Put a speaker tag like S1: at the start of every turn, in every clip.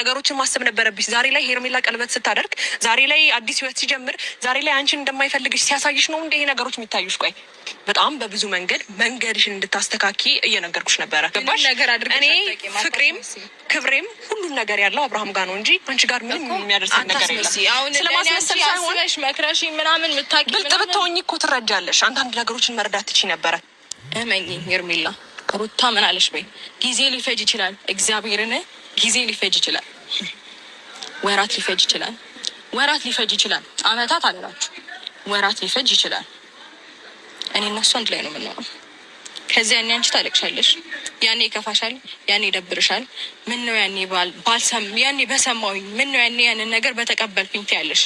S1: ነገሮችን ማሰብ ነበረብሽ። ዛሬ ላይ ሄርሜላ ቀለበት ስታደርግ፣ ዛሬ ላይ አዲስ ህይወት ሲጀምር፣ ዛሬ ላይ አንቺን እንደማይፈልግሽ ሲያሳይሽ ነው እንደ ይሄ ነገሮች የሚታዩሽ። ቆይ በጣም በብዙ መንገድሽን እንድታስተካኪ እየነገርኩሽ ነበረ። ገባሽ? እኔ ፍቅሬም ክብሬም ሁሉም ነገር ያለው አብርሃም ጋር ነው እንጂ አንቺ ጋር ምንም የሚያደርሰን ነገር የለም። ስለማስመሰል ሳይሆን
S2: መክረሽ ምናምን ምታቂ
S1: ብልጥ ብትሆኚ እኮ ትረጃለሽ። አንዳንድ ነገሮችን መረዳት ትችይ ነበረ።
S2: እመኚኝ ሄርሜላ፣ ሩታ ምን አለሽ በይ። ጊዜ ሊፈጅ ይችላል። እግዚአብሔርን ጊዜ ሊፈጅ ይችላል። ወራት ሊፈጅ ይችላል። ወራት ሊፈጅ ይችላል። አመታት አላችሁ። ወራት ሊፈጅ ይችላል። እኔ እና እሱ አንድ ላይ ነው የምንኖረው። ከዚያ ያኔ አንቺ ታለቅሻለሽ፣ ያኔ ይከፋሻል፣ ያኔ ይደብርሻል። ምን ነው ያኔ በሰማሁኝ ምን ነው ያንን ነገር በተቀበልኩኝ ትያለሽ።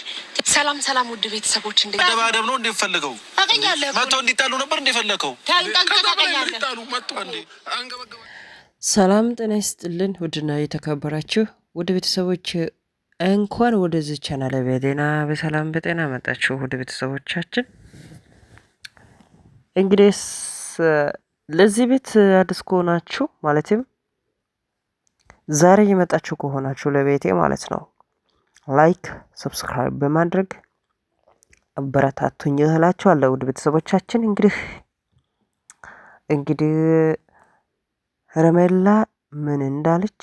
S1: ሰላም ሰላም፣ ውድ ቤተሰቦች እንዴት
S3: ደባደብ ነው እንደፈለገው መቶ እንዲጣሉ ነበር እንደፈለከው
S4: ሰላም ጤና ይስጥልን። ውድና የተከበራችሁ ውድ ቤተሰቦች እንኳን ወደዚህ ቻናል በሰላም በጤና መጣችሁ። ውድ ቤተሰቦቻችን እንግዲህ ለዚህ ቤት አዲስ ከሆናችሁ ማለትም ዛሬ የመጣችሁ ከሆናችሁ ለቤቴ ማለት ነው ላይክ ሰብስክራይብ በማድረግ አበረታቱኝ እላችኋለሁ። ውድ ቤተሰቦቻችን እንግዲህ ሄርሜላ ምን እንዳለች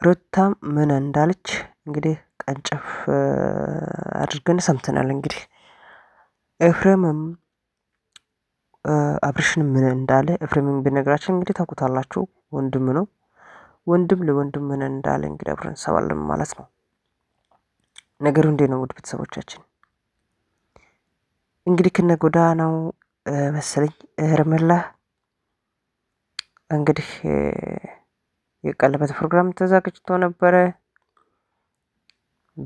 S4: ሩታም ምን እንዳለች እንግዲህ ቀንጨፍ አድርገን ሰምተናል። እንግዲህ ኤፍሬምም አብርሽን ምን እንዳለ ኤፍሬምም በነገራችን እንግዲህ ታውቁታላችሁ፣ ወንድም ነው። ወንድም ለወንድም ምን እንዳለ እንግዲህ አብረን እንሰማለን ማለት ነው። ነገሩ እንዴት ነው ውድ ቤተሰቦቻችን? እንግዲህ ከነጎዳ ነው መሰለኝ ሄርሜላ እንግዲህ የቀለበት ፕሮግራም ተዘጋጅቶ ነበረ።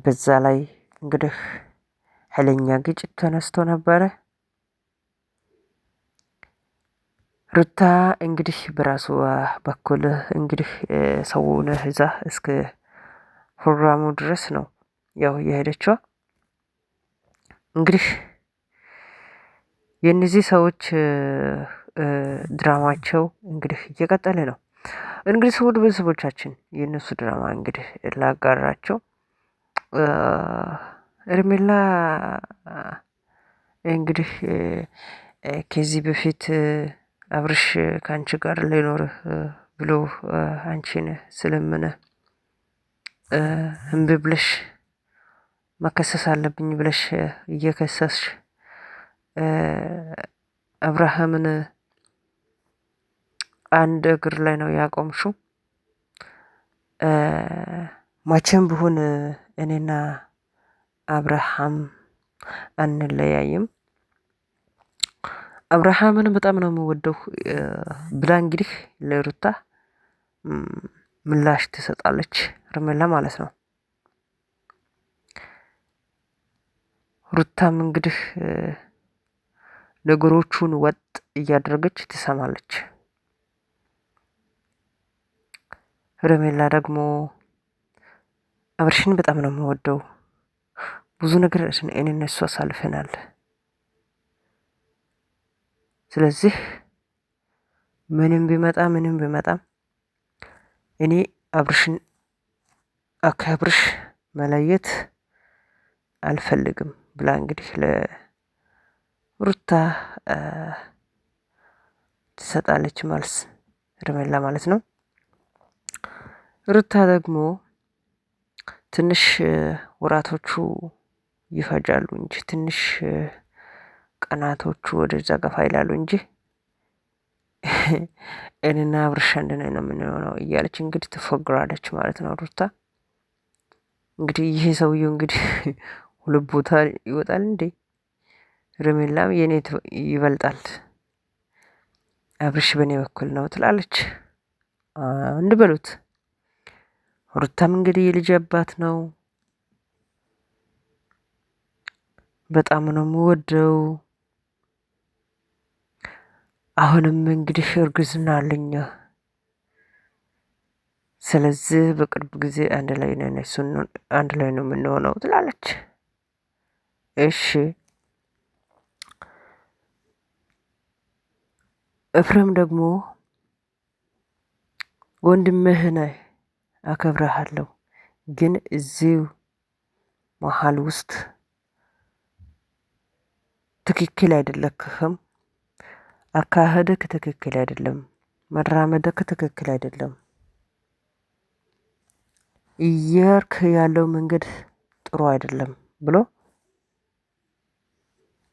S4: በዛ ላይ እንግዲህ ኃይለኛ ግጭት ተነስቶ ነበረ። ሩታ እንግዲህ በራሱ በኩል እንግዲህ ሰውን ይዛ እስከ ፕሮግራሙ ድረስ ነው ያው የሄደችው። እንግዲህ የእነዚህ ሰዎች ድራማቸው እንግዲህ እየቀጠለ ነው። እንግዲህ ውድ ቤተሰቦቻችን የእነሱ ድራማ እንግዲህ ላጋራቸው። ሄርሜላ እንግዲህ ከዚህ በፊት አብርሽ ከአንቺ ጋር ላይኖርህ ብሎ አንቺን ስለምን እምቢ ብለሽ መከሰስ አለብኝ ብለሽ እየከሰስሽ አብርሃምን አንድ እግር ላይ ነው ያቆምሽው። መቼም ቢሆን እኔና አብርሃም አንለያይም፣ አብርሃምን በጣም ነው የምወደው ብላ እንግዲህ ለሩታ ምላሽ ትሰጣለች ሄርሜላ ማለት ነው። ሩታም እንግዲህ ነገሮቹን ወጥ እያደረገች ትሰማለች። ሄርሜላ ደግሞ አብርሽን በጣም ነው የምወደው፣ ብዙ ነገር እኔና እሱ አሳልፈናል። ስለዚህ ምንም ቢመጣም እኔ አብርሽን ከአብርሽ መለየት አልፈልግም ብላ እንግዲህ ለሩታ ትሰጣለች መልስ ሄርሜላ ማለት ነው። ሩታ ደግሞ ትንሽ ወራቶቹ ይፈጃሉ እንጂ ትንሽ ቀናቶቹ ወደዛ ገፋ ይላሉ እንጂ እኔና አብርሽ አንድ ላይ ነው የምንሆነው እያለች እንግዲህ ትፎግራለች ማለት ነው ሩታ። እንግዲህ ይሄ ሰውዬው እንግዲህ ሁለት ቦታ ይወጣል እንዴ? ሄርሜላም የኔ ይበልጣል አብርሽ በኔ በኩል ነው ትላለች። አንድ በሉት። ሩታም እንግዲህ የልጅ አባት ነው፣ በጣም ነው የምወደው። አሁንም እንግዲህ እርግዝና አለኝ፣ ስለዚህ በቅርብ ጊዜ አንድ ላይ ነው የምንሆነው ትላለች። እሺ ኤፍሬም ደግሞ ወንድምህ ነህ አከብረሃለሁ፣ ግን እዚሁ መሀል ውስጥ ትክክል አይደለክም። አካሄድክ ትክክል አይደለም። መራመድክ ትክክል አይደለም። እየሄድክ ያለው መንገድ ጥሩ አይደለም ብሎ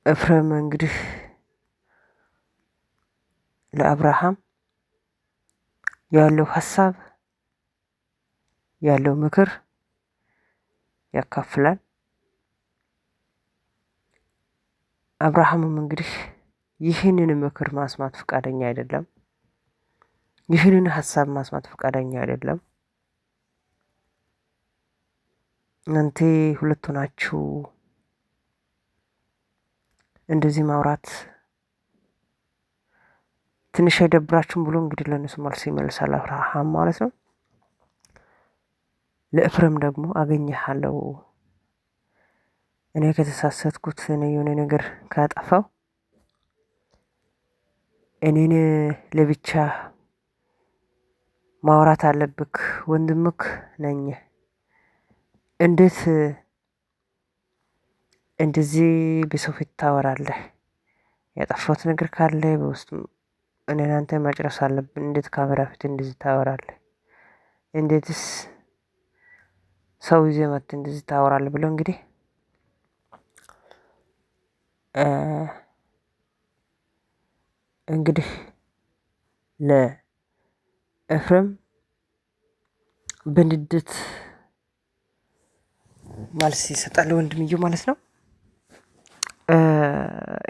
S4: ኤፍሬም እንግዲህ ለአብርሃም ያለው ሀሳብ ያለው ምክር ያካፍላል። አብርሃምም እንግዲህ ይህንን ምክር ማስማት ፈቃደኛ አይደለም። ይህንን ሀሳብ ማስማት ፈቃደኛ አይደለም። እናንተ ሁለት ሆናችሁ እንደዚህ ማውራት ትንሽ አይደብራችሁም ብሎ እንግዲህ ለእነሱ መልስ ይመልሳል አብርሃም ማለት ነው። ለኤፍሬም ደግሞ አገኘሃለሁ፣ እኔ ከተሳሳትኩት እኔ የሆነ ነገር ካጠፋው እኔን ለብቻ ማውራት አለብክ፣ ወንድምክ ነኝ። እንዴት እንደዚህ በሰው ፊት ታወራለህ? ያጠፋሁት ነገር ካለ በውስጥ እኔን አንተ መጨረስ አለብን። እንዴት ካሜራ ፊት እንደዚህ ታወራለህ? እንዴትስ ሰው ይዘህ መጥተህ እንደዚህ ታወራለህ? ብሎ እንግዲህ እንግዲህ ለኤፍሬም በንዴት መልስ ይሰጣል ወንድምየው ማለት ነው።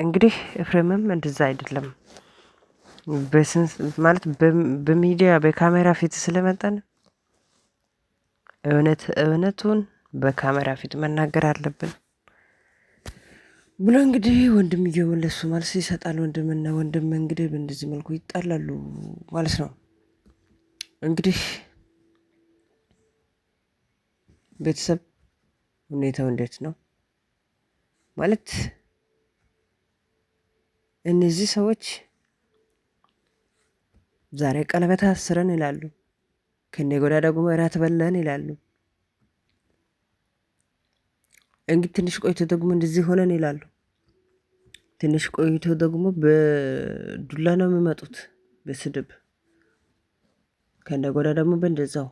S4: እንግዲህ ኤፍሬምም እንደዛ አይደለም ማለት በሚዲያ በካሜራ ፊት ስለመጣን እውነቱን በካሜራ ፊት መናገር አለብን ብሎ እንግዲህ ወንድምየው ለሱ መልስ ይሰጣል። ወንድምና ወንድም እንግዲህ በእንደዚህ መልኩ ይጣላሉ ማለት ነው። እንግዲህ ቤተሰብ ሁኔታው እንዴት ነው ማለት እነዚህ ሰዎች ዛሬ ቀለበት አስረን ይላሉ፣ ከኔ ጎዳ ደግሞ እራት በላን ይላሉ። እንግዲህ ትንሽ ቆይቶ ደግሞ እንደዚህ ሆነን ይላሉ። ትንሽ ቆይቶ ደግሞ በዱላ ነው የሚመጡት፣ በስድብ ከነ ጎዳ ደግሞ በእንደዛው።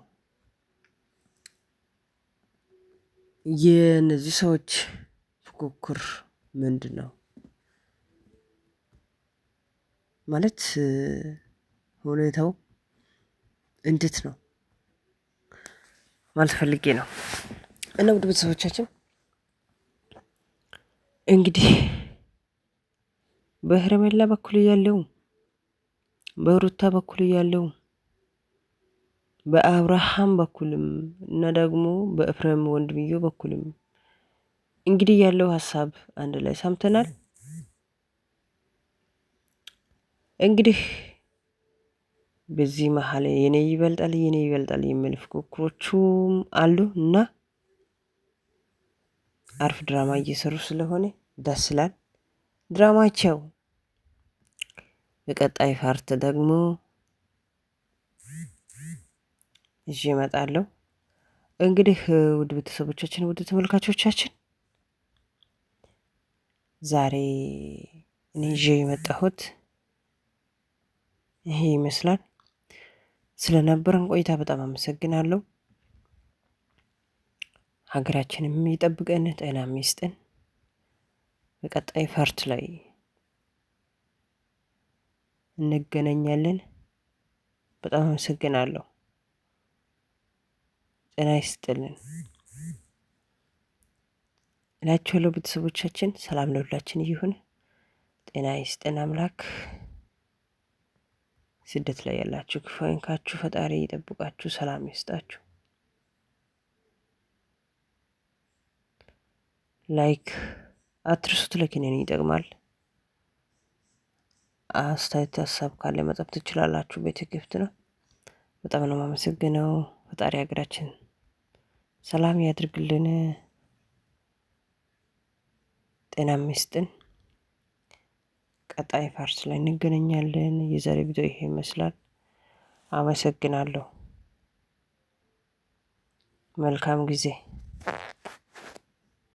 S4: የእነዚህ ሰዎች ፉክክር ምንድን ነው ማለት ሁኔታው እንዴት ነው ማለት ፈልጌ ነው። እና ውድ ቤተሰቦቻችን እንግዲህ በሄርሜላ በኩል ያለው፣ በሩታ በኩል ያለው፣ በአብርሃም በኩልም እና ደግሞ በኤፍሬም ወንድምየው በኩልም እንግዲህ ያለው ሀሳብ አንድ ላይ ሰምተናል። እንግዲህ በዚህ መሀል የኔ ይበልጣል የሚል ፉክክሮቹም አሉ እና አሪፍ ድራማ እየሰሩ ስለሆነ ደስ ይላል ድራማቸው። በቀጣይ ፓርት ደግሞ ይዤ እመጣለሁ። እንግዲህ ውድ ቤተሰቦቻችን፣ ውድ ተመልካቾቻችን ዛሬ እኔ ይዤ የመጣሁት ይሄ ይመስላል። ስለነበረን ቆይታ በጣም አመሰግናለሁ። ሀገራችንም ይጠብቀን፣ ጤናም ይስጠን። በቀጣይ ፓርት ላይ እንገናኛለን። በጣም አመሰግናለሁ። ጤና ይስጥልን እላችኋለሁ። ቤተሰቦቻችን ሰላም ለሁላችን ይሁን። ጤና ይስጠን አምላክ። ስደት ላይ ያላችሁ ክፉ አይንካችሁ፣ ፈጣሪ ይጠብቃችሁ፣ ሰላም ይስጣችሁ። ላይክ አትርሱት፣ ለኪኔን ይጠቅማል። አስተያየት ሀሳብ ካለ መጻፍ ትችላላችሁ። ቤት ክፍት ነው። በጣም ነው የማመሰግነው። ፈጣሪ ሀገራችን ሰላም ያድርግልን፣ ጤና ይስጥን። ቀጣይ ፓርት ላይ እንገናኛለን። የዛሬ ቪዲዮ ይሄ ይመስላል። አመሰግናለሁ። መልካም ጊዜ